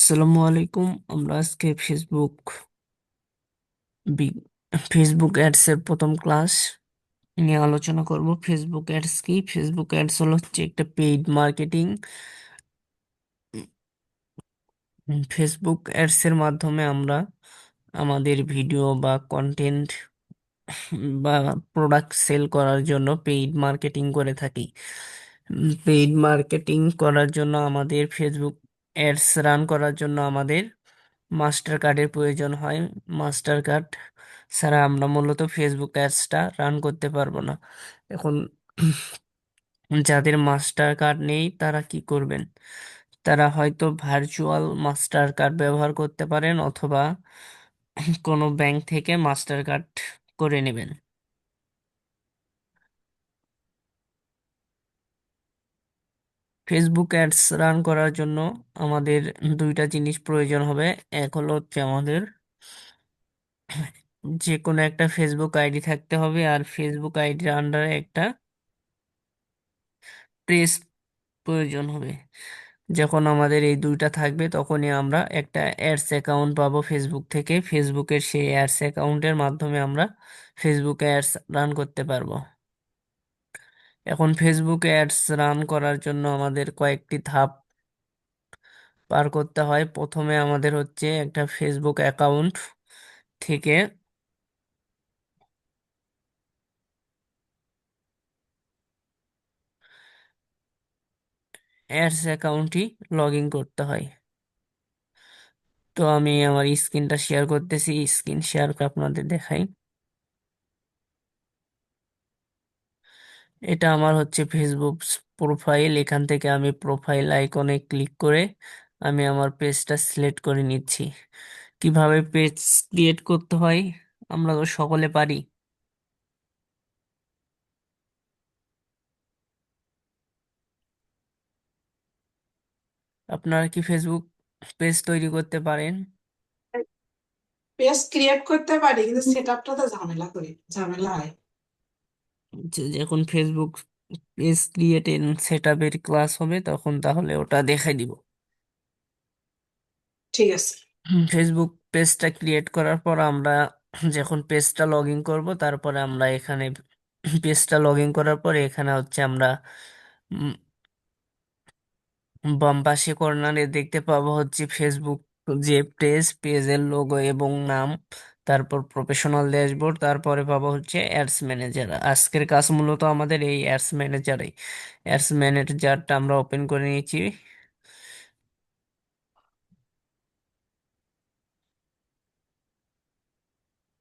আসসালামু আলাইকুম। আমরা আজকে বি- ফেসবুক অ্যাডস এর প্রথম ক্লাস নিয়ে আলোচনা করব। ফেসবুক অ্যাডস কি? ফেসবুক অ্যাডস হচ্ছে একটা পেইড মার্কেটিং। ফেসবুক অ্যাডস এর মাধ্যমে আমরা আমাদের ভিডিও বা কন্টেন্ট বা প্রোডাক্ট সেল করার জন্য পেইড মার্কেটিং করে থাকি। পেইড মার্কেটিং করার জন্য আমাদের ফেসবুক অ্যাডস রান করার জন্য আমাদের মাস্টার কার্ডের প্রয়োজন হয়। মাস্টার কার্ড ছাড়া আমরা মূলত ফেসবুক অ্যাডসটা রান করতে পারবো না। এখন যাদের মাস্টার কার্ড নেই তারা কি করবেন? তারা হয়তো ভার্চুয়াল মাস্টার কার্ড ব্যবহার করতে পারেন, অথবা কোনো ব্যাংক থেকে মাস্টার কার্ড করে নেবেন। ফেসবুক অ্যাডস রান করার জন্য আমাদের দুইটা জিনিস প্রয়োজন হবে। এক হলো হচ্ছে আমাদের যে কোনো একটা ফেসবুক আইডি থাকতে হবে, আর ফেসবুক আইডির আন্ডারে একটা পেজ প্রয়োজন হবে। যখন আমাদের এই দুইটা থাকবে তখনই আমরা একটা অ্যাডস অ্যাকাউন্ট পাবো ফেসবুক থেকে। ফেসবুকের সেই অ্যাডস অ্যাকাউন্টের মাধ্যমে আমরা ফেসবুকে অ্যাডস রান করতে পারবো। এখন ফেসবুকে অ্যাডস রান করার জন্য আমাদের কয়েকটি ধাপ পার করতে হয়। প্রথমে আমাদের হচ্ছে একটা ফেসবুক অ্যাকাউন্ট থেকে অ্যাডস অ্যাকাউন্টটি লগ ইন করতে হয়। তো আমি আমার স্ক্রিনটা শেয়ার করতেছি, স্ক্রিন শেয়ার করে আপনাদের দেখাই। এটা আমার হচ্ছে ফেসবুক প্রোফাইল। এখান থেকে আমি প্রোফাইল আইকনে ক্লিক করে আমি আমার পেজটা সিলেক্ট করে নিচ্ছি। কিভাবে পেজ ক্রিয়েট করতে হয় আমরা তো সকলে পারি। আপনারা কি ফেসবুক পেজ তৈরি করতে পারেন? পেজ ক্রিয়েট করতে পারি, কিন্তু সেট আপটা তো ঝামেলা হয়। যখন ফেসবুক পেজ ক্রিয়েট এন্ড সেট আপের ক্লাস হবে তখন তাহলে ওটা দেখাই দিব। ঠিক আছে। ফেসবুক পেজটা ক্রিয়েট করার পর আমরা যখন পেজটা লগ ইন করবো, তারপরে আমরা এখানে পেজটা লগ ইন করার পরে এখানে হচ্ছে আমরা উম, বাম পাশে কর্নারে দেখতে পাবো হচ্ছে ফেসবুক যে পেজের লোগো এবং নাম, তারপর প্রফেশনাল ড্যাশবোর্ড, তারপরে পাবো হচ্ছে অ্যাডস ম্যানেজার। আজকের কাজ মূলত আমাদের এই অ্যাডস ম্যানেজারে। অ্যাডস ম্যানেজারটা আমরা ওপেন করে নিয়েছি।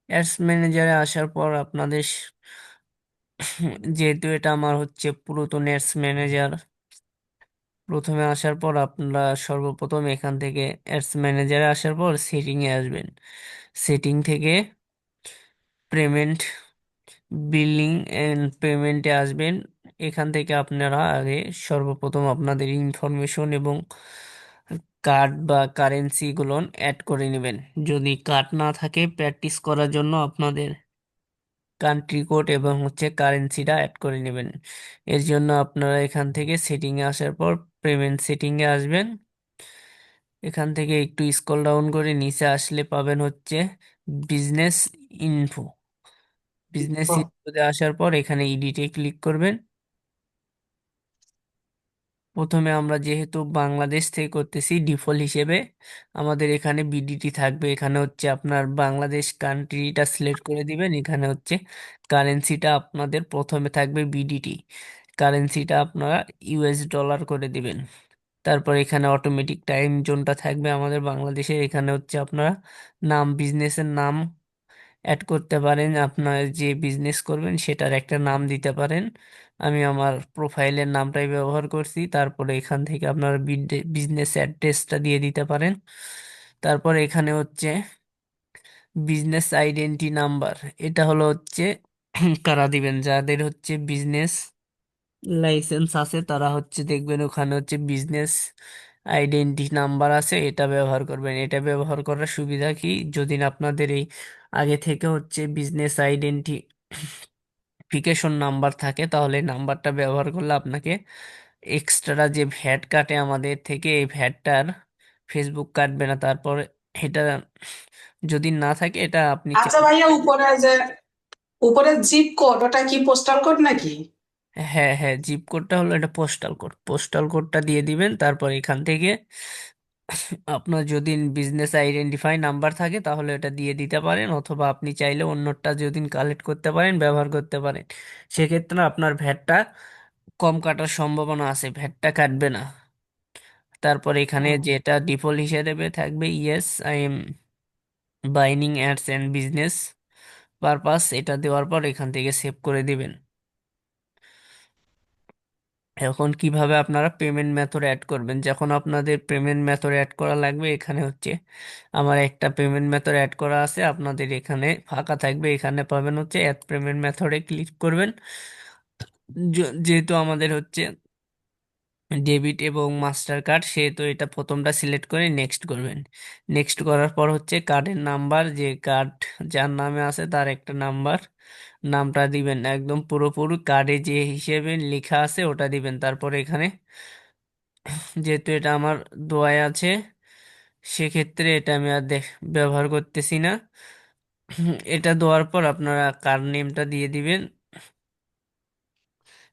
অ্যাডস ম্যানেজারে আসার পর আপনাদের যেহেতু এটা আমার হচ্ছে পুরাতন অ্যাডস ম্যানেজার, প্রথমে আসার পর আপনারা সর্বপ্রথম এখান থেকে অ্যাডস ম্যানেজারে আসার পর সেটিং এ আসবেন। সেটিং থেকে পেমেন্ট, বিলিং এন্ড পেমেন্টে আসবেন। এখান থেকে আপনারা আগে সর্বপ্রথম আপনাদের ইনফরমেশন এবং কার্ড বা কারেন্সি গুলো অ্যাড করে নেবেন। যদি কার্ড না থাকে, প্র্যাকটিস করার জন্য আপনাদের কান্ট্রি কোড এবং হচ্ছে কারেন্সিটা অ্যাড করে নেবেন। এর জন্য আপনারা এখান থেকে সেটিং এ আসার পর পেমেন্ট সেটিং এ আসবেন। এখান থেকে একটু স্ক্রল ডাউন করে নিচে আসলে পাবেন হচ্ছে বিজনেস ইনফো। বিজনেস ও, ইনফোতে আসার পর এখানে এডিটে ক্লিক করবেন। প্রথমে আমরা যেহেতু বাংলাদেশ থেকে করতেছি, ডিফল্ট হিসেবে আমাদের এখানে বিডিটি থাকবে। এখানে হচ্ছে আপনার বাংলাদেশ কান্ট্রিটা সিলেক্ট করে দিবেন। এখানে হচ্ছে কারেন্সিটা আপনাদের প্রথমে থাকবে বিডিটি। কারেন্সিটা আপনারা ইউএস ডলার করে দিবেন। তারপর এখানে অটোমেটিক টাইম জোনটা থাকবে আমাদের বাংলাদেশের। এখানে হচ্ছে আপনারা নাম, বিজনেসের নাম অ্যাড করতে পারেন। আপনার যে বিজনেস করবেন সেটার একটা নাম দিতে পারেন। আমি আমার প্রোফাইলের নামটাই ব্যবহার করছি। তারপরে এখান থেকে আপনার বিজনেস অ্যাড্রেসটা দিয়ে দিতে পারেন। তারপর এখানে হচ্ছে বিজনেস আইডেন্টি নাম্বার। এটা হলো হচ্ছে কারা দিবেন, যাদের হচ্ছে বিজনেস লাইসেন্স আছে তারা হচ্ছে দেখবেন ওখানে হচ্ছে বিজনেস আইডেন্টি নাম্বার আছে, এটা ব্যবহার করবেন। এটা ব্যবহার করার সুবিধা কি, যদি না আপনাদের এই আগে থেকে হচ্ছে বিজনেস আইডেন্টিফিকেশন নাম্বার থাকে, তাহলে নাম্বারটা ব্যবহার করলে আপনাকে এক্সট্রা যে ভ্যাট কাটে আমাদের থেকে, এই ভ্যাটটার ফেসবুক কাটবে না। তারপর এটা যদি না থাকে, এটা আপনি আচ্ছা ভাইয়া, উপরে জিপ কোড ওটা কি পোস্টাল কোড নাকি? হ্যাঁ হ্যাঁ, জিপ কোডটা হলো এটা পোস্টাল কোড। পোস্টাল কোডটা দিয়ে দিবেন। তারপর এখান থেকে আপনার যদি বিজনেস আইডেন্টিফাই নাম্বার থাকে তাহলে এটা দিয়ে দিতে পারেন, অথবা আপনি চাইলে অন্যটা যদি কালেক্ট করতে পারেন, ব্যবহার করতে পারেন। সেক্ষেত্রে আপনার ভ্যাটটা কম কাটার সম্ভাবনা আছে, ভ্যাটটা কাটবে না। তারপর এখানে ও, যেটা ডিফল্ট হিসেবে থাকবে, yes I am buying ads and business purpose, এটা দেওয়ার পর এখান থেকে সেভ করে দিবেন। এখন কিভাবে আপনারা পেমেন্ট মেথড অ্যাড করবেন? যখন আপনাদের পেমেন্ট মেথড অ্যাড করা লাগবে, এখানে হচ্ছে আমার একটা পেমেন্ট মেথড অ্যাড করা আছে, আপনাদের এখানে ফাঁকা থাকবে, এখানে পাবেন হচ্ছে অ্যাড পেমেন্ট মেথডে ক্লিক করবেন। যেহেতু আমাদের হচ্ছে ডেবিট এবং মাস্টার কার্ড, সেহেতু এটা প্রথমটা সিলেক্ট করে নেক্সট করবেন। নেক্সট করার পর হচ্ছে কার্ডের নাম্বার, যে কার্ড যার নামে আছে তার একটা নাম্বার, নামটা দিবেন একদম পুরোপুরি কার্ডে যে হিসেবে লেখা আছে ওটা দিবেন। তারপর এখানে যেহেতু এটা আমার দোয়ায় আছে, সেক্ষেত্রে এটা আমি আর ব্যবহার করতেছি না। এটা দেওয়ার পর আপনারা কার্ড নেমটা দিয়ে দিবেন।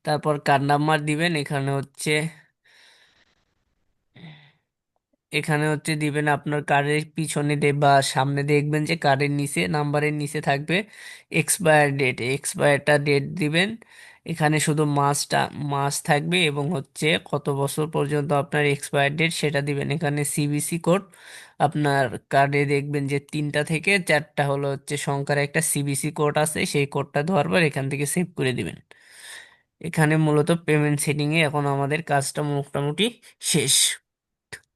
তারপর কার্ড নাম্বার দিবেন। এখানে হচ্ছে দিবেন আপনার কার্ডের পিছনে বা সামনে দেখবেন যে কার্ডের নিচে, নাম্বারের নিচে থাকবে এক্সপায়ার ডেট, এক্সপায়ারটা ডেট দিবেন। এখানে শুধু মাস থাকবে এবং হচ্ছে কত বছর পর্যন্ত আপনার এক্সপায়ার ডেট সেটা দিবেন। এখানে সিভিসি কোড আপনার কার্ডে দেখবেন যে 3টা থেকে 4টা হলো হচ্ছে সংখ্যার একটা সিভিসি কোড আছে, সেই কোডটা দেওয়ার পর এখান থেকে সেভ করে দিবেন। এখানে মূলত পেমেন্ট সেটিং এ এখন আমাদের কাজটা মোটামুটি শেষ।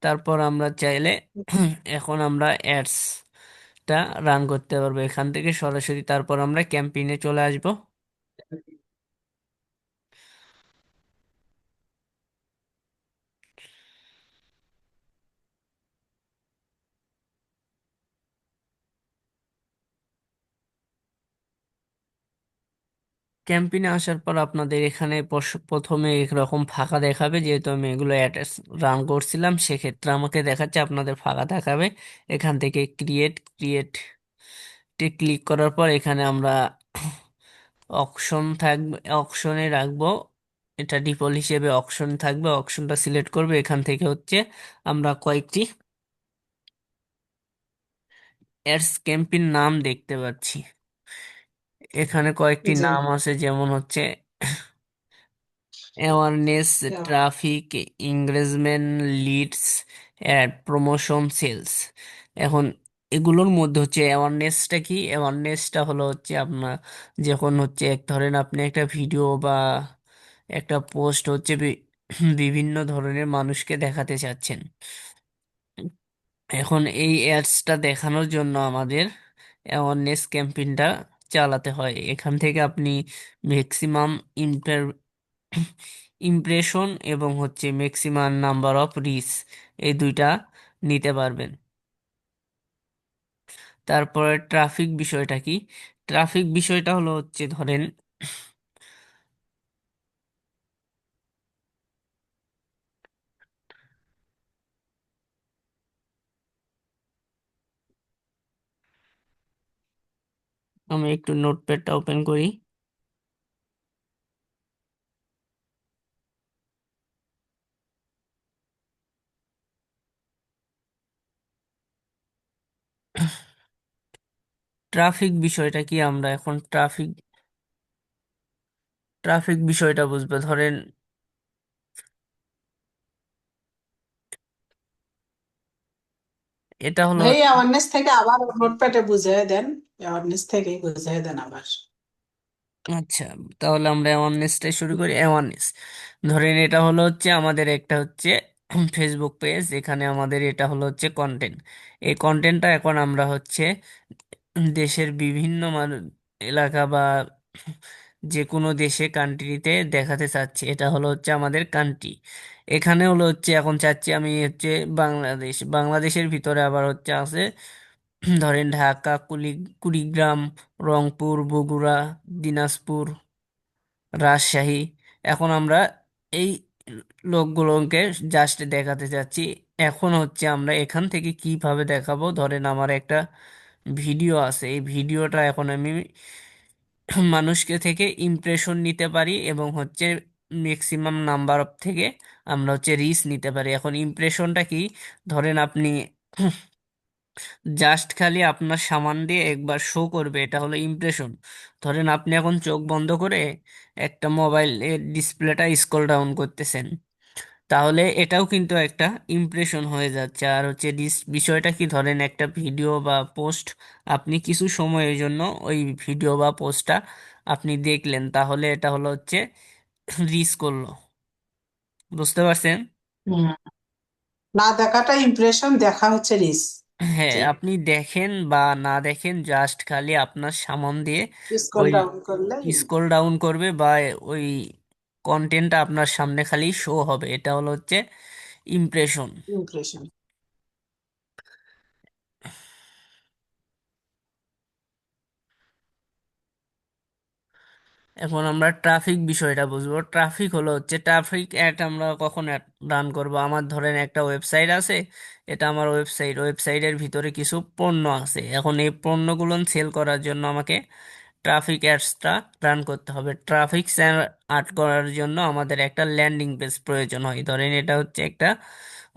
তারপর আমরা চাইলে এখন আমরা অ্যাডসটা রান করতে পারবো এখান থেকে সরাসরি। তারপর আমরা ক্যাম্পেইনে চলে আসব। ক্যাম্পেইনে আসার পর আপনাদের এখানে প্রথমে এরকম ফাঁকা দেখাবে, যেহেতু আমি এগুলো অ্যাডস রান করছিলাম সেক্ষেত্রে আমাকে দেখাচ্ছে, আপনাদের ফাঁকা দেখাবে। এখান থেকে ক্রিয়েট ক্লিক করার পর এখানে আমরা অপশন থাকবে, অপশনে রাখবো। এটা ডিফল্ট হিসেবে অপশন থাকবে, অপশনটা সিলেক্ট করবে। এখান থেকে হচ্ছে আমরা কয়েকটি অ্যাডস ক্যাম্পেইন নাম দেখতে পাচ্ছি। এখানে কয়েকটি জি। নাম আছে, যেমন হচ্ছে awareness, traffic, engagement, leads, ad, promotion, sales. এখন এগুলোর মধ্যে হচ্ছে অ্যাওয়ারনেসটা কি? অ্যাওয়ারনেসটা হলো হচ্ছে আপনার যখন হচ্ছে এক ধরেন আপনি একটা ভিডিও বা একটা পোস্ট হচ্ছে বিভিন্ন ধরনের মানুষকে দেখাতে চাচ্ছেন। এখন এই অ্যাডসটা দেখানোর জন্য আমাদের অ্যাওয়ারনেস ক্যাম্পেইনটা চালাতে হয়। এখান থেকে আপনি ম্যাক্সিমাম ইমপ্রেশন এবং হচ্ছে ম্যাক্সিমাম নাম্বার অফ রিচ, এই দুইটা নিতে পারবেন। তারপরে ট্রাফিক বিষয়টা কি? ট্রাফিক বিষয়টা হলো হচ্ছে ধরেন আমি একটু নোটপ্যাডটা ওপেন করি। ট্রাফিক বিষয়টা কি? আমরা এখন ট্রাফিক বিষয়টা বুঝবো। ধরেন এটা হলো, ভাই অ্যাওয়ারনেস থেকে আবার নোটপ্যাডে বুঝিয়ে দেন, অ্যাওয়ারনেস থেকেই বুঝিয়ে দেন আবার। আচ্ছা, তাহলে আমরা অ্যাওয়ারনেসটাই শুরু করি। অ্যাওয়ারনেস ধরেন এটা হলো হচ্ছে আমাদের একটা হচ্ছে ফেসবুক পেজ, এখানে আমাদের এটা হলো হচ্ছে কন্টেন্ট। এই কন্টেন্টটা এখন আমরা হচ্ছে দেশের বিভিন্ন এলাকা বা যে কোনো দেশে কান্ট্রিতে দেখাতে চাচ্ছি, এটা হলো হচ্ছে আমাদের কান্ট্রি। এখানে হলো হচ্ছে এখন চাচ্ছি আমি হচ্ছে বাংলাদেশের ভিতরে আবার হচ্ছে আছে ধরেন ঢাকা, কুড়িগ্রাম, রংপুর, বগুড়া, দিনাজপুর, রাজশাহী। এখন আমরা এই লোকগুলোকে জাস্ট দেখাতে চাচ্ছি এখন হচ্ছে আমরা এখান থেকে কিভাবে দেখাবো, ধরেন আমার একটা ভিডিও আছে, এই ভিডিওটা এখন আমি মানুষকে থেকে ইমপ্রেশন নিতে পারি এবং হচ্ছে ম্যাক্সিমাম নাম্বার অফ থেকে আমরা হচ্ছে রিচ নিতে পারি। এখন ইমপ্রেশনটা কি, ধরেন আপনি জাস্ট খালি আপনার সামান দিয়ে একবার শো করবে, এটা হলো ইমপ্রেশন। ধরেন আপনি এখন চোখ বন্ধ করে একটা মোবাইলের ডিসপ্লেটা স্ক্রল ডাউন করতেছেন, তাহলে এটাও কিন্তু একটা ইমপ্রেশন হয়ে যাচ্ছে। আর হচ্ছে বিষয়টা কি, ধরেন একটা ভিডিও বা পোস্ট আপনি কিছু সময়ের জন্য ওই ভিডিও বা পোস্টটা আপনি দেখলেন, তাহলে এটা হলো হচ্ছে রিচ করলো। বুঝতে পারছেন? হুম। না দেখাটা ইমপ্রেশন, দেখা হচ্ছে রিস। হ্যাঁ, ঠিক। আপনি দেখেন বা না দেখেন, জাস্ট খালি আপনার সামন দিয়ে স্ক্রল ওই ডাউন করলে স্ক্রল ডাউন করবে বা ওই কন্টেন্টটা আপনার সামনে খালি শো হবে, এটা হলো হচ্ছে ইমপ্রেশন। ইমপ্রেশন। এখন আমরা ট্রাফিক বিষয়টা বুঝবো। ট্রাফিক হলো হচ্ছে, ট্রাফিক অ্যাড আমরা কখন রান করব, আমার ধরেন একটা ওয়েবসাইট আছে, এটা আমার ওয়েবসাইটের ভিতরে কিছু পণ্য আছে, এখন এই পণ্যগুলো সেল করার জন্য আমাকে ট্রাফিক অ্যাডসটা রান করতে হবে। ট্রাফিক আর্ট করার জন্য আমাদের একটা ল্যান্ডিং পেজ প্রয়োজন হয়। ধরেন এটা হচ্ছে একটা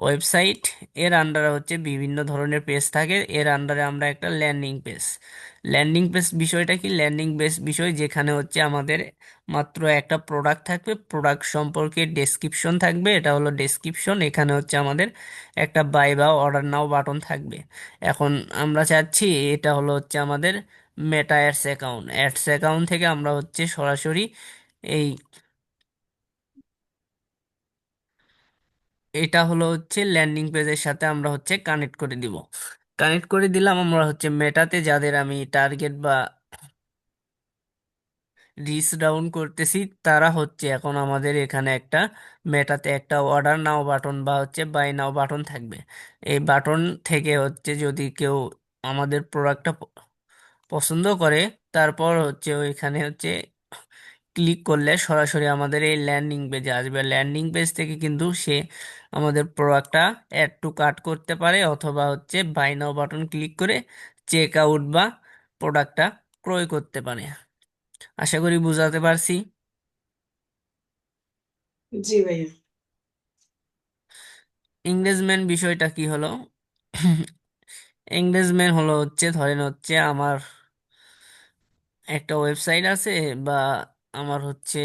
ওয়েবসাইট, এর আন্ডারে হচ্ছে বিভিন্ন ধরনের পেজ থাকে, এর আন্ডারে আমরা একটা ল্যান্ডিং পেজ। ল্যান্ডিং পেজ বিষয়টা কি, ল্যান্ডিং পেজ বিষয় যেখানে হচ্ছে আমাদের মাত্র একটা প্রোডাক্ট থাকবে, প্রোডাক্ট সম্পর্কে ডেসক্রিপশন থাকবে, এটা হলো ডেসক্রিপশন, এখানে হচ্ছে আমাদের একটা বাই বা অর্ডার নাও বাটন থাকবে। এখন আমরা চাচ্ছি এটা হলো হচ্ছে আমাদের মেটা অ্যাডস অ্যাকাউন্ট থেকে আমরা হচ্ছে সরাসরি এই, এটা হলো হচ্ছে ল্যান্ডিং পেজের সাথে আমরা হচ্ছে কানেক্ট করে দিব। কানেক্ট করে দিলাম, আমরা হচ্ছে মেটাতে যাদের আমি টার্গেট বা রিচ ডাউন করতেছি, তারা হচ্ছে এখন আমাদের এখানে একটা মেটাতে একটা অর্ডার নাও বাটন বা হচ্ছে বাই নাও বাটন থাকবে। এই বাটন থেকে হচ্ছে যদি কেউ আমাদের প্রোডাক্টটা পছন্দ করে, তারপর হচ্ছে ওইখানে হচ্ছে ক্লিক করলে সরাসরি আমাদের এই ল্যান্ডিং পেজে আসবে। ল্যান্ডিং পেজ থেকে কিন্তু সে আমাদের প্রোডাক্টটা অ্যাড টু কার্ট করতে পারে, অথবা হচ্ছে বাই নাও বাটন ক্লিক করে চেক আউট বা প্রোডাক্টটা ক্রয় করতে পারে। আশা করি বুঝাতে পারছি। জি ভাইয়া। এঙ্গেজমেন্ট বিষয়টা কি হলো, এঙ্গেজমেন্ট হলো হচ্ছে, ধরেন হচ্ছে আমার একটা ওয়েবসাইট আছে বা আমার হচ্ছে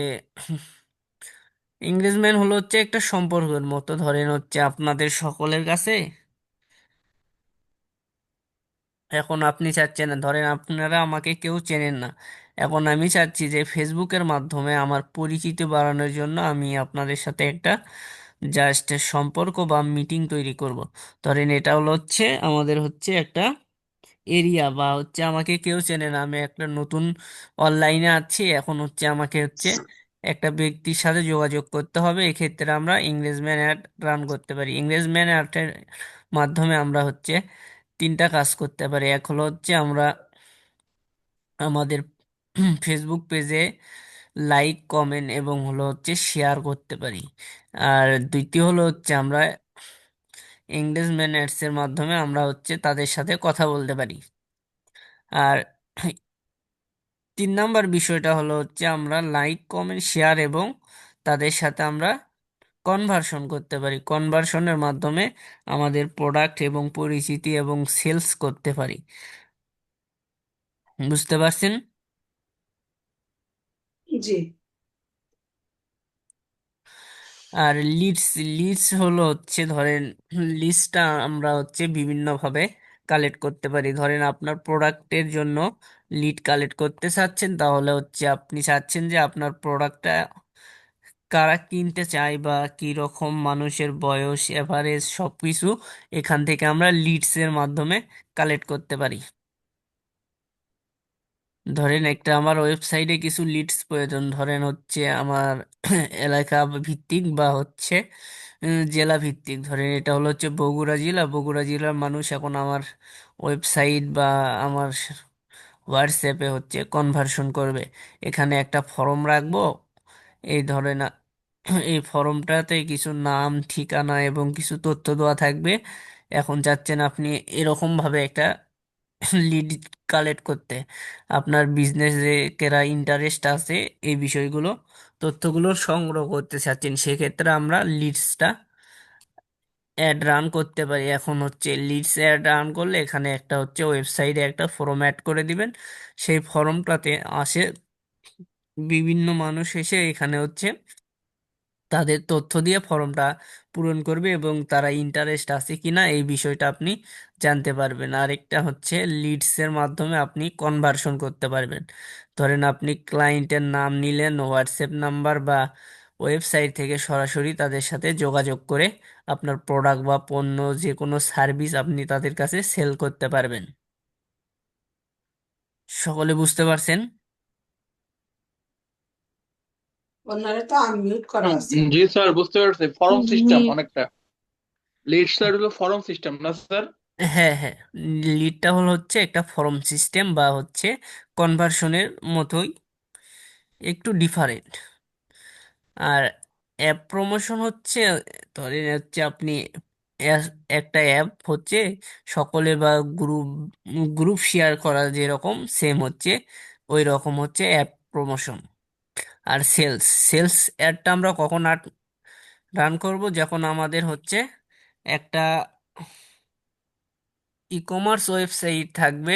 এঙ্গেজমেন্ট হলো হচ্ছে একটা সম্পর্কের মতো, ধরেন হচ্ছে আপনাদের সকলের কাছে এখন আপনি চাচ্ছেন, ধরেন আপনারা আমাকে কেউ চেনেন না, এখন আমি চাচ্ছি যে ফেসবুকের মাধ্যমে আমার পরিচিতি বাড়ানোর জন্য আমি আপনাদের সাথে একটা জাস্ট সম্পর্ক বা মিটিং তৈরি করব। ধরেন এটা হলো হচ্ছে আমাদের হচ্ছে একটা এরিয়া, বা হচ্ছে আমাকে কেউ চেনে না, আমি একটা নতুন অনলাইনে আছি, এখন হচ্ছে আমাকে হচ্ছে একটা ব্যক্তির সাথে যোগাযোগ করতে হবে, এক্ষেত্রে আমরা ইংরেজম্যান অ্যাড রান করতে পারি। ইংরেজম্যান অ্যাডের মাধ্যমে আমরা হচ্ছে তিনটা কাজ করতে পারি। এক হলো হচ্ছে আমরা আমাদের ফেসবুক পেজে লাইক কমেন্ট এবং হলো হচ্ছে শেয়ার করতে পারি। আর দ্বিতীয় হলো হচ্ছে আমরা এঙ্গেজমেন্ট অ্যাডস এর মাধ্যমে আমরা হচ্ছে তাদের সাথে কথা বলতে পারি। আর 3 নাম্বার বিষয়টা হলো হচ্ছে আমরা লাইক কমেন্ট শেয়ার এবং তাদের সাথে আমরা কনভার্সন করতে পারি। কনভার্সনের মাধ্যমে আমাদের প্রোডাক্ট এবং পরিচিতি এবং সেলস করতে পারি। বুঝতে পারছেন? জি। আর লিডস, লিডস হলো হচ্ছে ধরেন লিস্টটা আমরা হচ্ছে বিভিন্ন ভাবে কালেক্ট করতে পারি। ধরেন আপনার প্রোডাক্টের জন্য লিড কালেক্ট করতে চাচ্ছেন, তাহলে হচ্ছে আপনি চাচ্ছেন যে আপনার প্রোডাক্টটা কারা কিনতে চায় বা কি রকম মানুষের বয়স, এভারেজ সবকিছু এখান থেকে আমরা লিডস এর মাধ্যমে কালেক্ট করতে পারি। ধরেন একটা আমার ওয়েবসাইটে কিছু লিডস প্রয়োজন, ধরেন হচ্ছে আমার এলাকা ভিত্তিক বা হচ্ছে জেলা ভিত্তিক। ধরেন এটা হলো হচ্ছে বগুড়া জেলা, বগুড়া জেলার মানুষ এখন আমার ওয়েবসাইট বা আমার হোয়াটসঅ্যাপে হচ্ছে কনভার্সন করবে, এখানে একটা ফর্ম রাখবো। এই ধরেন এই ফর্মটাতে কিছু নাম, ঠিকানা এবং কিছু তথ্য দেওয়া থাকবে। এখন চাচ্ছেন আপনি এরকম ভাবে একটা লিড কালেক্ট করতে, আপনার বিজনেসে কেরা ইন্টারেস্ট আছে এই বিষয়গুলো, তথ্যগুলো সংগ্রহ করতে চাচ্ছেন, সেক্ষেত্রে আমরা লিডসটা অ্যাড রান করতে পারি। এখন হচ্ছে লিডস অ্যাড রান করলে এখানে একটা হচ্ছে ওয়েবসাইটে একটা ফর্ম অ্যাড করে দিবেন। সেই ফর্মটাতে আসে বিভিন্ন মানুষ এসে এখানে হচ্ছে তাদের তথ্য দিয়ে ফর্মটা পূরণ করবে এবং তারা ইন্টারেস্ট আছে কিনা এই বিষয়টা আপনি জানতে পারবেন। আরেকটা হচ্ছে লিডসের মাধ্যমে আপনি কনভার্সন করতে পারবেন। ধরেন আপনি ক্লায়েন্টের নাম নিলেন, হোয়াটসঅ্যাপ নাম্বার বা ওয়েবসাইট থেকে সরাসরি তাদের সাথে যোগাযোগ করে আপনার প্রোডাক্ট বা পণ্য, যে কোনো সার্ভিস আপনি তাদের কাছে সেল করতে পারবেন। সকলে বুঝতে পারছেন? ওনারে তো আনমিউট করা হুম, আছে। জি স্যার, বুঝতে পারছি। ফরম সিস্টেম অনেকটা লিড স্যার হলো ফরম সিস্টেম না স্যার? হ্যাঁ, হ্যাঁ। লিডটা হলো হচ্ছে একটা ফর্ম সিস্টেম বা হচ্ছে কনভার্সনের মতোই, একটু ডিফারেন্ট। আর অ্যাপ প্রমোশন হচ্ছে, ধরেন হচ্ছে আপনি একটা অ্যাপ হচ্ছে সকলে বা গ্রুপ গ্রুপ শেয়ার করা যেরকম সেম হচ্ছে ওই রকম হচ্ছে অ্যাপ প্রমোশন। আর সেলস সেলস অ্যাডটা আমরা কখন রান করব, যখন আমাদের হচ্ছে একটা ই কমার্স ওয়েবসাইট থাকবে।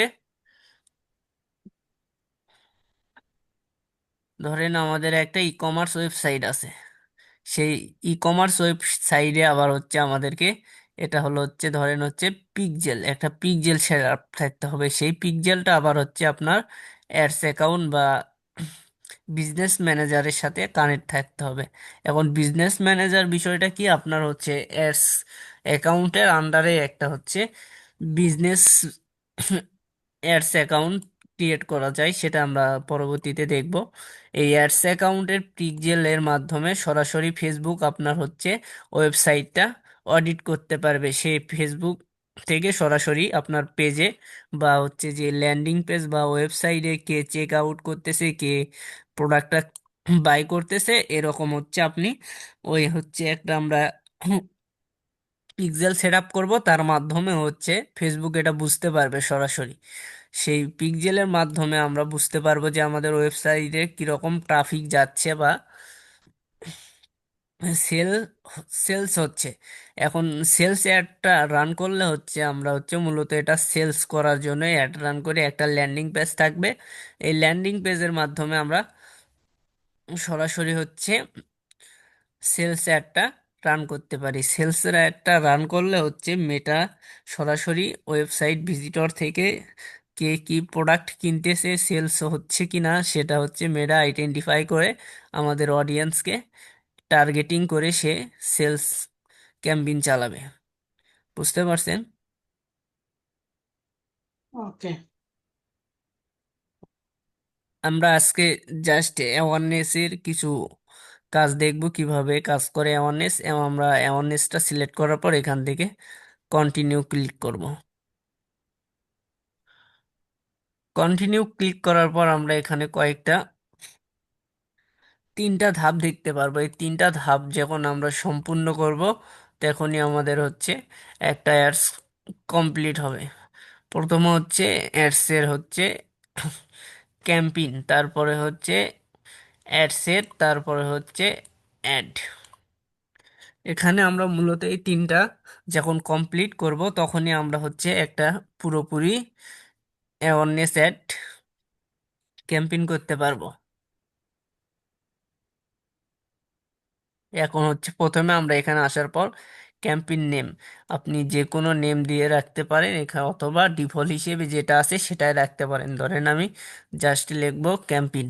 ধরেন আমাদের একটা ই কমার্স ওয়েবসাইট আছে, সেই ই কমার্স ওয়েবসাইটে আবার হচ্ছে আমাদেরকে, এটা হলো হচ্ছে ধরেন হচ্ছে পিকজেল, একটা পিকজেল সেট আপ থাকতে হবে। সেই পিকজেলটা আবার হচ্ছে আপনার অ্যাডস অ্যাকাউন্ট বা বিজনেস ম্যানেজারের সাথে কানেক্ট থাকতে হবে। এখন বিজনেস ম্যানেজার বিষয়টা কি, আপনার হচ্ছে অ্যাডস অ্যাকাউন্টের আন্ডারে একটা হচ্ছে বিজনেস অ্যাডস অ্যাকাউন্ট ক্রিয়েট করা যায়, সেটা আমরা পরবর্তীতে দেখব। এই অ্যাডস অ্যাকাউন্টের পিক্সেলের মাধ্যমে সরাসরি ফেসবুক আপনার হচ্ছে ওয়েবসাইটটা অডিট করতে পারবে। সেই ফেসবুক থেকে সরাসরি আপনার পেজে বা হচ্ছে যে ল্যান্ডিং পেজ বা ওয়েবসাইটে কে চেক আউট করতেছে, কে প্রোডাক্টটা বাই করতেছে, এরকম হচ্ছে আপনি ওই হচ্ছে একটা আমরা পিক্সেল সেট আপ করবো, তার মাধ্যমে হচ্ছে ফেসবুক এটা বুঝতে পারবে সরাসরি। সেই পিক্সেলের মাধ্যমে আমরা বুঝতে পারবো যে আমাদের ওয়েবসাইটে কিরকম ট্রাফিক যাচ্ছে বা সেল সেলস হচ্ছে। এখন সেলস অ্যাডটা রান করলে হচ্ছে আমরা হচ্ছে মূলত এটা সেলস করার জন্য অ্যাড রান করে, একটা ল্যান্ডিং পেজ থাকবে। এই ল্যান্ডিং পেজের মাধ্যমে আমরা সরাসরি হচ্ছে সেলস অ্যাডটা রান করতে পারি। সেলস অ্যাডটা রান করলে হচ্ছে মেটা সরাসরি ওয়েবসাইট ভিজিটর থেকে কে কি প্রোডাক্ট কিনতেছে, সেলস হচ্ছে কি না, সেটা হচ্ছে মেটা আইডেন্টিফাই করে আমাদের অডিয়েন্সকে টার্গেটিং করে সে সেলস ক্যাম্পেইন চালাবে। বুঝতে পারছেন? ওকে। আমরা আজকে জাস্ট অ্যাওয়ারনেসের কিছু কাজ দেখব, কিভাবে কাজ করে অ্যাওয়ারনেস, এবং আমরা অ্যাওয়ারনেসটা সিলেক্ট করার পর এখান থেকে কন্টিনিউ ক্লিক করব। কন্টিনিউ ক্লিক করার পর আমরা এখানে কয়েকটা তিনটা ধাপ দেখতে পারবো। এই তিনটা ধাপ যখন আমরা সম্পূর্ণ করব তখনই আমাদের হচ্ছে একটা অ্যাডস কমপ্লিট হবে। প্রথম হচ্ছে অ্যাডসের হচ্ছে ক্যাম্পিং, তারপরে হচ্ছে অ্যাডসেট, তারপরে হচ্ছে অ্যাড। এখানে আমরা মূলত এই তিনটা যখন কমপ্লিট করব তখনই আমরা হচ্ছে একটা পুরোপুরি অ্যাওয়ারনেস অ্যাড ক্যাম্পেইন করতে পারবো। এখন হচ্ছে প্রথমে আমরা এখানে আসার পর ক্যাম্পেইন নেম, আপনি যে কোনো নেম দিয়ে রাখতে পারেন এখানে, অথবা ডিফল্ট হিসেবে যেটা আছে সেটাই রাখতে পারেন। ধরেন আমি জাস্ট লিখবো ক্যাম্পেইন।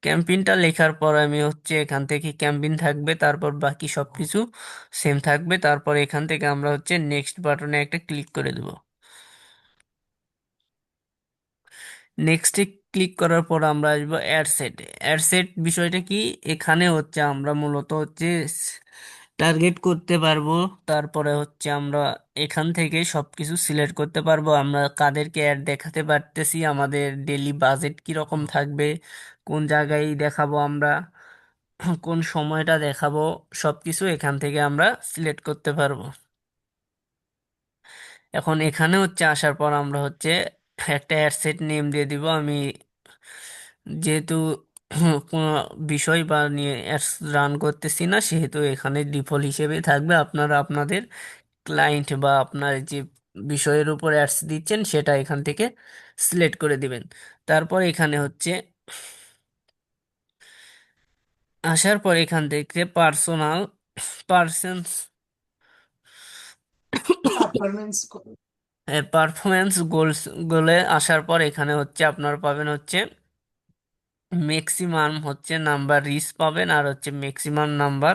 ক্যাম্পেইনটা লেখার পর আমি হচ্ছে এখান থেকে ক্যাম্পেইন থাকবে, তারপর বাকি সব কিছু সেম থাকবে। তারপর এখান থেকে আমরা হচ্ছে নেক্সট বাটনে একটা ক্লিক করে দেবো। নেক্সটে ক্লিক করার পর আমরা আসবো অ্যাডসেট। অ্যাডসেট বিষয়টা কি, এখানে হচ্ছে আমরা মূলত হচ্ছে টার্গেট করতে পারবো। তারপরে হচ্ছে আমরা এখান থেকে সবকিছু সিলেক্ট করতে পারবো, আমরা কাদেরকে অ্যাড দেখাতে পারতেছি, আমাদের ডেলি বাজেট কিরকম থাকবে, কোন জায়গায় দেখাবো আমরা, কোন সময়টা দেখাবো সবকিছু এখান থেকে আমরা সিলেক্ট করতে পারবো। এখন এখানে হচ্ছে আসার পর আমরা হচ্ছে একটা অ্যাডসেট নেম দিয়ে দিব। আমি যেহেতু কোনো বিষয় বা নিয়ে অ্যাডস রান করতেছি না, সেহেতু এখানে ডিফল্ট হিসেবে থাকবে। আপনারা আপনাদের ক্লায়েন্ট বা আপনার যে বিষয়ের উপর অ্যাডস দিচ্ছেন সেটা এখান থেকে সিলেক্ট করে দিবেন। তারপর এখানে হচ্ছে আসার পর এখান থেকে পার্সনস পারফরমেন্স পারফরমেন্স গোলে আসার পর এখানে হচ্ছে আপনারা পাবেন হচ্ছে ম্যাক্সিমাম হচ্ছে নাম্বার রিচ পাবেন, আর হচ্ছে ম্যাক্সিমাম নাম্বার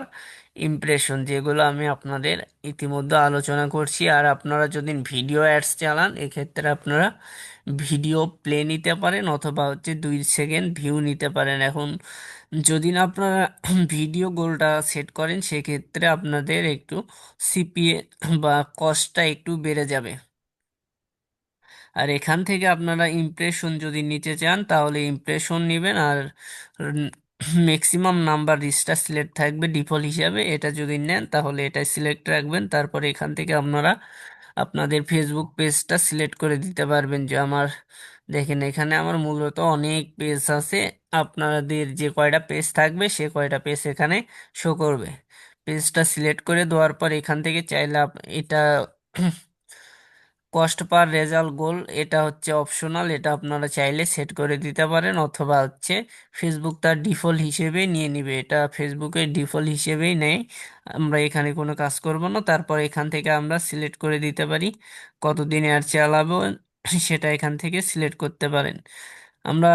ইমপ্রেশন, যেগুলো আমি আপনাদের ইতিমধ্যে আলোচনা করছি। আর আপনারা যদি ভিডিও অ্যাডস চালান এক্ষেত্রে আপনারা ভিডিও প্লে নিতে পারেন, অথবা হচ্ছে 2 সেকেন্ড ভিউ নিতে পারেন। এখন যদি না আপনারা ভিডিও গোলটা সেট করেন সেক্ষেত্রে আপনাদের একটু সিপিএ বা কস্টটা একটু বেড়ে যাবে। আর এখান থেকে আপনারা ইমপ্রেশন যদি নিতে চান তাহলে ইমপ্রেশন নেবেন, আর ম্যাক্সিমাম নাম্বার রিচটা সিলেক্ট থাকবে ডিফল্ট হিসাবে। এটা যদি নেন তাহলে এটা সিলেক্ট রাখবেন। তারপরে এখান থেকে আপনারা আপনাদের ফেসবুক পেজটা সিলেক্ট করে দিতে পারবেন। যে আমার দেখেন এখানে আমার মূলত অনেক পেজ আছে, আপনাদের যে কয়টা পেজ থাকবে সে কয়টা পেজ এখানে শো করবে। পেজটা সিলেক্ট করে দেওয়ার পর এখান থেকে চাইলে এটা কস্ট পার রেজাল্ট গোল, এটা হচ্ছে অপশনাল, এটা আপনারা চাইলে সেট করে দিতে পারেন, অথবা হচ্ছে ফেসবুক তার ডিফল্ট হিসেবেই নিয়ে নিবে। এটা ফেসবুকের ডিফল্ট হিসেবেই নেয়, আমরা এখানে কোনো কাজ করব না। তারপর এখান থেকে আমরা সিলেক্ট করে দিতে পারি কতদিন অ্যাড চালাবো, সেটা এখান থেকে সিলেক্ট করতে পারেন। আমরা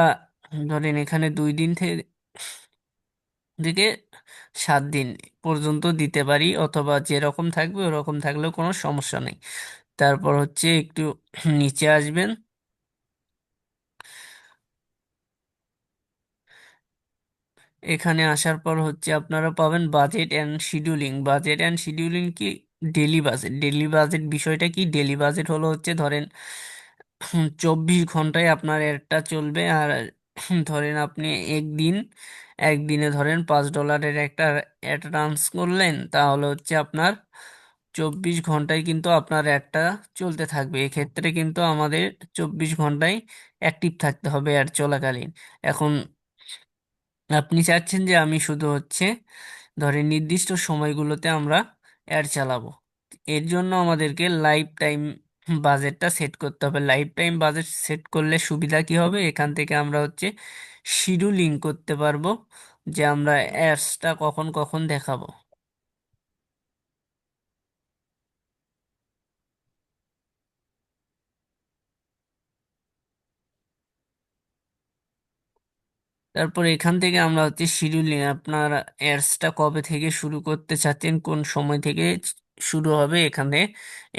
ধরেন এখানে 2 দিন থেকে 7 দিন পর্যন্ত দিতে পারি, অথবা যেরকম থাকবে ওরকম থাকলেও কোনো সমস্যা নেই। তারপর হচ্ছে একটু নিচে আসবেন। এখানে আসার পর হচ্ছে আপনারা পাবেন budget and scheduling. Budget and scheduling কি? ডেলি বাজেট বিষয়টা কি? ডেলি বাজেট হলো হচ্ছে ধরেন 24 ঘন্টায় আপনার একটা চলবে। আর ধরেন আপনি একদিন একদিনে ধরেন $5 একটা অ্যাড করলেন, তাহলে হচ্ছে আপনার 24 ঘন্টায় কিন্তু আপনার অ্যাডটা চলতে থাকবে। এক্ষেত্রে কিন্তু আমাদের 24 ঘন্টায় অ্যাক্টিভ থাকতে হবে অ্যাড চলাকালীন। এখন আপনি চাচ্ছেন যে আমি শুধু হচ্ছে ধরেন নির্দিষ্ট সময়গুলোতে আমরা অ্যাড চালাবো। এর জন্য আমাদেরকে লাইফ টাইম বাজেটটা সেট করতে হবে। লাইফ টাইম বাজেট সেট করলে সুবিধা কি হবে, এখান থেকে আমরা হচ্ছে শিডিউলিং করতে পারবো যে আমরা অ্যাডসটা কখন কখন দেখাবো। তারপর এখান থেকে আমরা হচ্ছে শিডিউলিং, আপনার অ্যাডসটা কবে থেকে শুরু করতে চাচ্ছেন, কোন সময় থেকে শুরু হবে, এখানে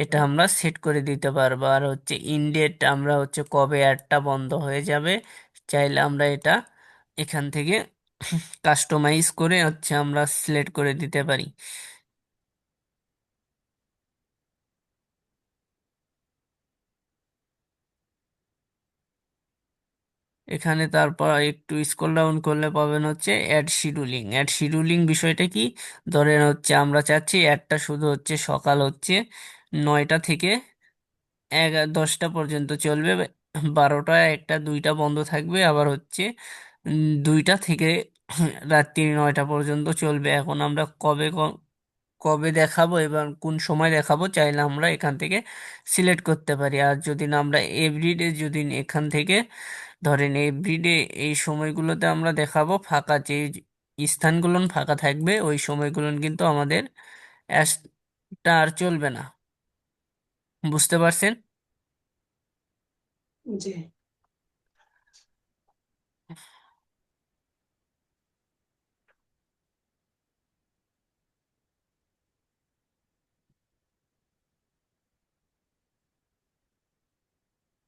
এটা আমরা সেট করে দিতে পারবো। আর হচ্ছে ইনডেট, আমরা হচ্ছে কবে অ্যাডটা বন্ধ হয়ে যাবে চাইলে আমরা এটা এখান থেকে কাস্টমাইজ করে হচ্ছে আমরা সিলেক্ট করে দিতে পারি। এখানে তারপর একটু স্ক্রল ডাউন করলে পাবেন হচ্ছে অ্যাড শিডিউলিং। অ্যাড শিডিউলিং বিষয়টা কি? ধরেন হচ্ছে আমরা চাচ্ছি অ্যাডটা শুধু হচ্ছে সকাল হচ্ছে 9টা থেকে 10টা পর্যন্ত চলবে, 12টা 1টা 2টা বন্ধ থাকবে, আবার হচ্ছে 2টা থেকে রাত্রি 9টা পর্যন্ত চলবে। এখন আমরা কবে দেখাবো এবং কোন সময় দেখাবো চাইলে আমরা এখান থেকে সিলেক্ট করতে পারি। আর যদি না আমরা এভরিডে যদি এখান থেকে ধরেন এভরিডে এই সময়গুলোতে আমরা দেখাবো, ফাঁকা যে স্থানগুলো ফাঁকা থাকবে ওই সময়গুলো কিন্তু আমাদের অ্যাডটা আর চলবে না। বুঝতে পারছেন? জি।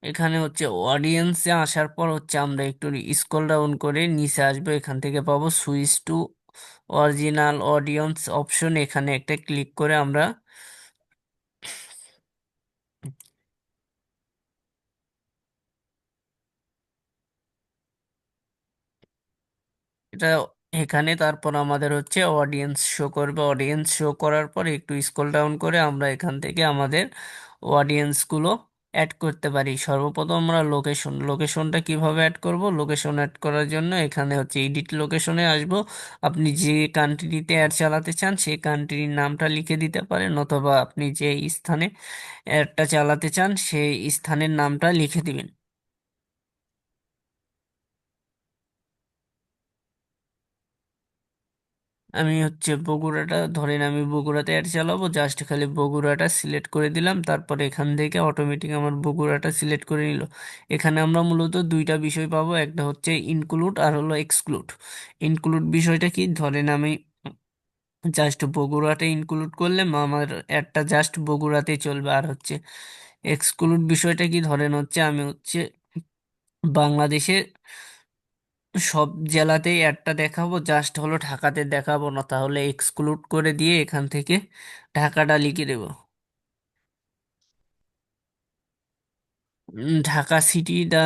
এখানে হচ্ছে অডিয়েন্সে আসার পর হচ্ছে আমরা একটু স্ক্রল ডাউন করে নিচে আসবো, এখান থেকে পাবো switch to original audience option. এখানে একটা ক্লিক করে আমরা এটা এখানে তারপর আমাদের হচ্ছে অডিয়েন্স শো করবে। অডিয়েন্স শো করার পর একটু স্ক্রল ডাউন করে আমরা এখান থেকে আমাদের অডিয়েন্সগুলো অ্যাড করতে পারি। সর্বপ্রথম আমরা লোকেশনটা কিভাবে অ্যাড করব? লোকেশন অ্যাড করার জন্য এখানে হচ্ছে এডিট লোকেশনে আসব। আপনি যে কান্ট্রিতে অ্যাড চালাতে চান সেই কান্ট্রির নামটা লিখে দিতে পারেন, অথবা আপনি যে স্থানে অ্যাডটা চালাতে চান সেই স্থানের নামটা লিখে দিবেন। আমি হচ্ছে বগুড়াটা ধরেন, আমি বগুড়াতে অ্যাড চালাবো, জাস্ট খালি বগুড়াটা সিলেক্ট করে দিলাম, তারপর এখান থেকে অটোমেটিক আমার বগুড়াটা সিলেক্ট করে নিল। এখানে আমরা মূলত দুইটা বিষয় পাবো, একটা হচ্ছে ইনক্লুড আর হলো এক্সক্লুড। ইনক্লুড বিষয়টা কি? ধরেন আমি জাস্ট বগুড়াটা ইনক্লুড করলে আমার অ্যাডটা জাস্ট বগুড়াতেই চলবে। আর হচ্ছে এক্সক্লুড বিষয়টা কি? ধরেন হচ্ছে আমি হচ্ছে বাংলাদেশের সব জেলাতেই অ্যাডটা দেখাবো, জাস্ট হলো ঢাকাতে দেখাবো না, তাহলে এক্সক্লুড করে দিয়ে এখান থেকে ঢাকাটা লিখে দেবো। ঢাকা সিটিটা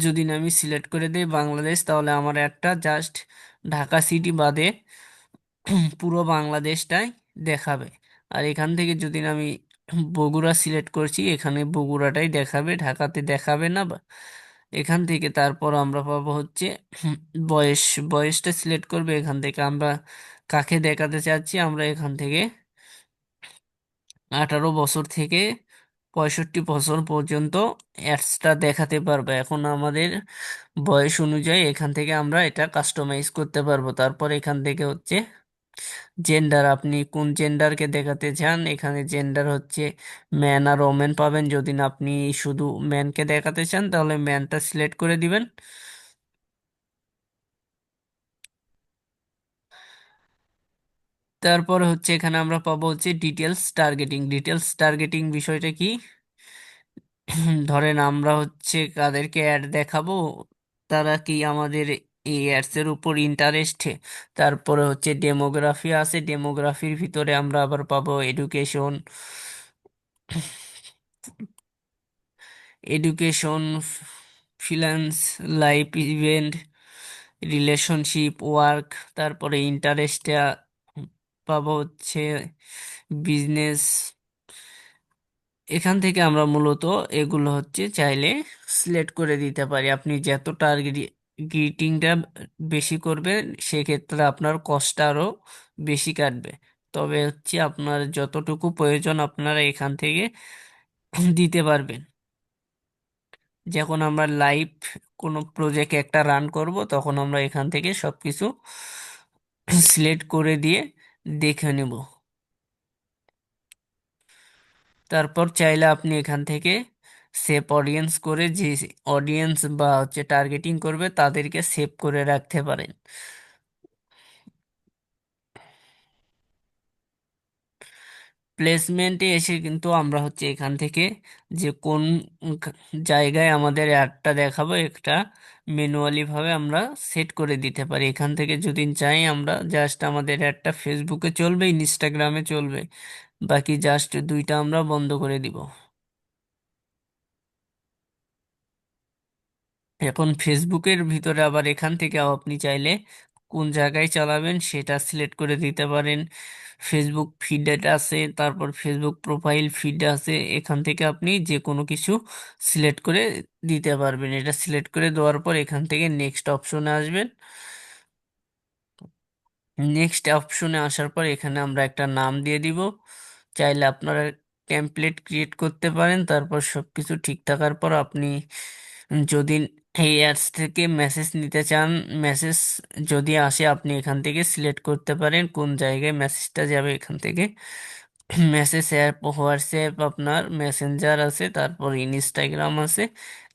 যদি না আমি সিলেক্ট করে দিই বাংলাদেশ, তাহলে আমার অ্যাডটা জাস্ট ঢাকা সিটি বাদে পুরো বাংলাদেশটাই দেখাবে। আর এখান থেকে যদি না আমি বগুড়া সিলেক্ট করছি, এখানে বগুড়াটাই দেখাবে, ঢাকাতে দেখাবে না। এখান থেকে তারপর আমরা পাবো হচ্ছে বয়স। বয়সটা সিলেক্ট করবে, এখান থেকে আমরা কাকে দেখাতে চাচ্ছি, আমরা এখান থেকে 18 বছর থেকে 65 বছর পর্যন্ত অ্যাডসটা দেখাতে পারবো। এখন আমাদের বয়স অনুযায়ী এখান থেকে আমরা এটা কাস্টমাইজ করতে পারবো। তারপর এখান থেকে হচ্ছে জেন্ডার, আপনি কোন জেন্ডারকে দেখাতে চান, এখানে জেন্ডার হচ্ছে ম্যান আর ওমেন পাবেন। যদি না আপনি শুধু ম্যানকে দেখাতে চান তাহলে ম্যানটা সিলেক্ট করে দিবেন। তারপর হচ্ছে এখানে আমরা পাবো হচ্ছে ডিটেলস টার্গেটিং। ডিটেলস টার্গেটিং বিষয়টা কি? ধরেন আমরা হচ্ছে কাদেরকে অ্যাড দেখাবো, তারা কি আমাদের এই অ্যাডস এর উপর ইন্টারেস্টে। তারপরে হচ্ছে ডেমোগ্রাফি আছে, ডেমোগ্রাফির ভিতরে আমরা আবার পাবো education, education, finance, life event, relationship, work. তারপরে ইন্টারেস্টে পাবো হচ্ছে বিজনেস। এখান থেকে আমরা মূলত এগুলো হচ্ছে চাইলে সিলেক্ট করে দিতে পারি। আপনি যত টার্গেটিংটা বেশি করবেন সেক্ষেত্রে আপনার কষ্ট আরও বেশি কাটবে। তবে হচ্ছে আপনার যতটুকু প্রয়োজন আপনারা এখান থেকে দিতে পারবেন। যখন আমরা লাইভ কোনো প্রজেক্ট একটা রান করব তখন আমরা এখান থেকে সবকিছু সিলেক্ট করে দিয়ে দেখে নেব। তারপর চাইলে আপনি এখান থেকে সেভ অডিয়েন্স করে, যে অডিয়েন্স বা হচ্ছে টার্গেটিং করবে তাদেরকে সেভ করে রাখতে পারেন। প্লেসমেন্টে এসে কিন্তু আমরা হচ্ছে এখান থেকে যে কোন কা- জায়গায় আমাদের অ্যাডটা দেখাবো একটা ম্যানুয়ালি ভাবে আমরা সেট করে দিতে পারি। এখান থেকে যদি চাই আমরা জাস্ট আমাদের অ্যাডটা ফেসবুকে চলবে, ইনস্টাগ্রামে চলবে, বাকি জাস্ট দুইটা আমরা বন্ধ করে দিব। এখন ফেসবুকের ভিতরে আবার এখান থেকে আপনি চাইলে কোন জায়গায় চালাবেন সেটা সিলেক্ট করে দিতে পারেন। ফেসবুক ফিড আছে, তারপর ফেসবুক প্রোফাইল ফিড আছে, এখান থেকে আপনি যে কোনো কিছু সিলেক্ট করে দিতে পারবেন। এটা সিলেক্ট করে দেওয়ার পর এখান থেকে নেক্সট অপশনে আসবেন। নেক্সট অপশনে আসার পর এখানে আমরা একটা নাম দিয়ে দিব। চাইলে আপনারা টেমপ্লেট ক্রিয়েট করতে পারেন। তারপর সবকিছু ঠিক থাকার পর আপনি যদি এই অ্যাডস থেকে মেসেজ নিতে চান, মেসেজ যদি আসে আপনি এখান থেকে সিলেক্ট করতে পারেন কোন জায়গায় মেসেজটা যাবে। এখান থেকে মেসেজ অ্যাপ, হোয়াটসঅ্যাপ, আপনার মেসেঞ্জার আছে, তারপর ইনস্টাগ্রাম আছে।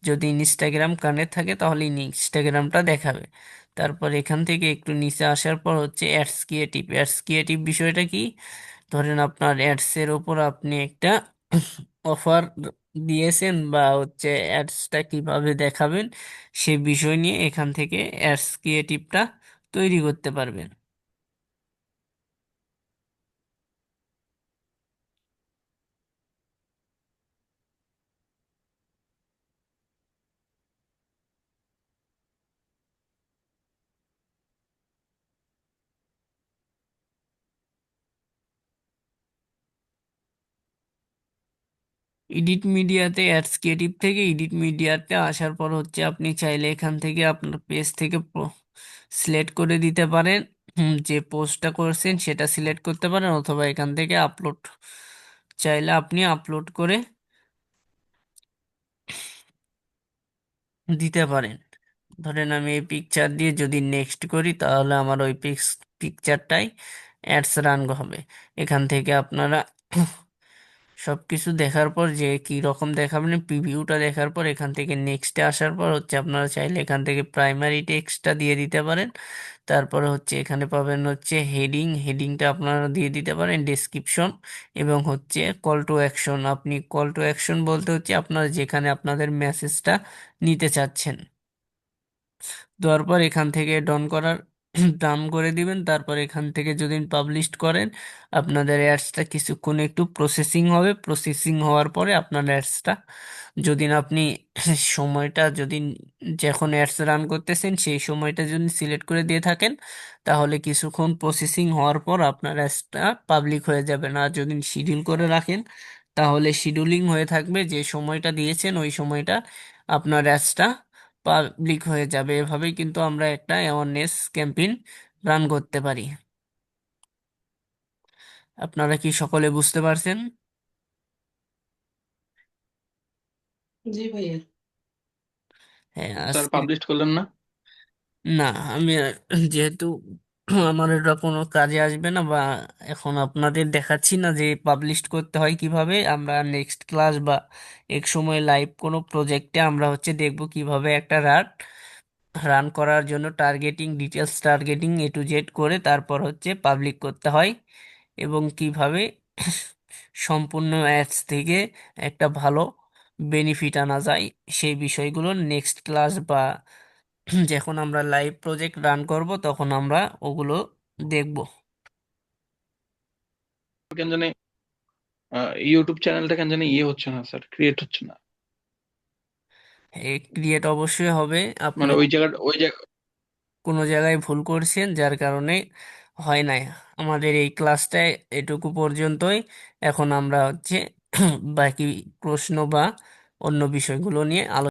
যদি ইনস্টাগ্রাম কানেক্ট থাকে তাহলে ইনস্টাগ্রামটা দেখাবে। তারপর এখান থেকে একটু নিচে আসার পর হচ্ছে অ্যাডস ক্রিয়েটিভ। অ্যাডস ক্রিয়েটিভ বিষয়টা কি? ধরেন আপনার অ্যাডস এর উপর আপনি একটা অফার দিয়েছেন বা হচ্ছে অ্যাডসটা কিভাবে দেখাবেন সে বিষয় নিয়ে এখান থেকে অ্যাডস ক্রিয়েটিভটা তৈরি করতে পারবেন। এডিট মিডিয়াতে অ্যাডস ক্রিয়েটিভ থেকে এডিট মিডিয়াতে আসার পর হচ্ছে আপনি চাইলে এখান থেকে আপনার পেজ থেকে সিলেক্ট করে দিতে পারেন, যে পোস্টটা করছেন সেটা সিলেক্ট করতে পারেন, অথবা এখান থেকে আপলোড চাইলে আপনি আপলোড করে দিতে পারেন। ধরেন আমি এই পিকচার দিয়ে যদি নেক্সট করি তাহলে আমার ওই পিকচারটাই অ্যাডস রান হবে। এখান থেকে আপনারা সবকিছু দেখার পর যে কি রকম দেখাবেন, প্রিভিউটা দেখার পর এখান থেকে নেক্সটে আসার পর হচ্ছে আপনারা চাইলে এখান থেকে প্রাইমারি টেক্সটটা দিয়ে দিতে পারেন। তারপরে হচ্ছে এখানে পাবেন হচ্ছে হেডিংটা আপনারা দিয়ে দিতে পারেন, ডেসক্রিপশন, এবং হচ্ছে কল টু অ্যাকশন। আপনি কল টু অ্যাকশন বলতে হচ্ছে আপনারা যেখানে আপনাদের মেসেজটা নিতে চাচ্ছেন। দেওয়ার পর এখান থেকে ডান করে দিবেন। তারপর এখান থেকে যদি পাবলিশ করেন আপনাদের অ্যাডসটা কিছুক্ষণ একটু প্রসেসিং হবে। প্রসেসিং হওয়ার পরে আপনার অ্যাডসটা যদি না আপনি সময়টা যদি যখন অ্যাডস রান করতেছেন সেই সময়টা যদি সিলেক্ট করে দিয়ে থাকেন তাহলে কিছুক্ষণ প্রসেসিং হওয়ার পর আপনার অ্যাডসটা পাবলিক হয়ে যাবে। না যদি শিডিউল করে রাখেন তাহলে শিডিউলিং হয়ে থাকবে, যে সময়টা দিয়েছেন ওই সময়টা আপনার অ্যাডসটা পাবলিক হয়ে যাবে। এভাবেই কিন্তু আমরা একটা অ্যাওয়ারনেস ক্যাম্পেইন রান করতে পারি। আপনারা কি সকলে বুঝতে পারছেন? জি ভাইয়া। হ্যাঁ, স্যার আজকে পাবলিশ করলেন না? না আমি যেহেতু আমার এটা কোনো কাজে আসবে না, বা এখন আপনাদের দেখাচ্ছি না যে পাবলিশ করতে হয় কিভাবে, আমরা নেক্সট ক্লাস বা এক সময় লাইভ কোনো প্রজেক্টে আমরা হচ্ছে দেখব কিভাবে একটা রান করার জন্য টার্গেটিং A to Z করে তারপর হচ্ছে পাবলিক করতে হয়, এবং কিভাবে সম্পূর্ণ অ্যাডস থেকে একটা ভালো বেনিফিট আনা যায় সেই বিষয়গুলো নেক্সট ক্লাস বা যখন আমরা লাইভ প্রজেক্ট রান করব তখন আমরা ওগুলো দেখব। কেন জানি ইউটিউব চ্যানেলটা কেন জানি হচ্ছে না স্যার, ক্রিয়েট হচ্ছে না। এই ক্রিয়েট অবশ্যই হবে, আপনি মানে ওই জায়গা কোনো জায়গায় ভুল করছেন যার কারণে হয় নাই। আমাদের এই ক্লাসটায় এটুকু পর্যন্তই। এখন আমরা হচ্ছে বাকি প্রশ্ন বা অন্য বিষয়গুলো নিয়ে আলোচনা